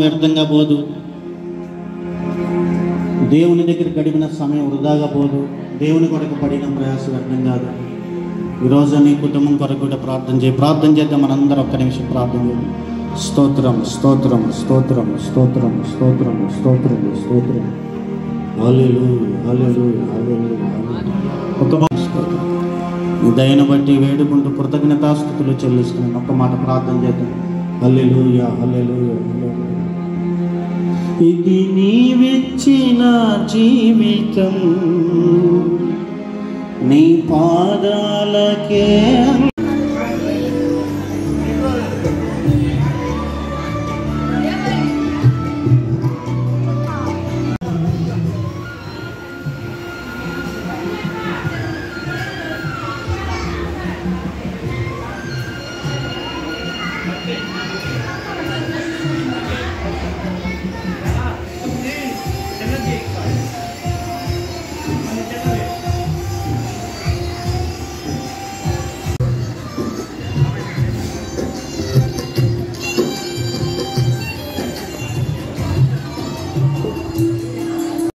వ్యర్థంగా పోదు, దేవుని దగ్గర గడిపిన సమయం వృధాగా పోదు, దేవుని కొరకు పడిన ప్రయాసం వ్యర్థం కాదు. ఈరోజు నీ కుటుంబం కొరకు కూడా ప్రార్థన చేద్దాం. మనందరం ఒక్క నిమిషం ప్రార్థన చేద్దాం. స్తోత్రం స్తోత్రం స్తోత్రం స్తోత్రం స్తోత్రం స్తోత్రం స్తోత్రం. హల్లెలూయా హల్లెలూయా హల్లెలూయా. ఒక్క మాట స్తోత్రం. నీ దయను బట్టి వేడుకుంటూ కృతజ్ఞతాస్తుతులు చెల్లిస్తున్నాను. ఒక్క మాట ప్రార్థన చేద్దాం. హల్లెలూయా హల్లెలూయా హల్లెలూయా. ఇది నీవిచ్చిన జీవితం, నీ పాదాలకే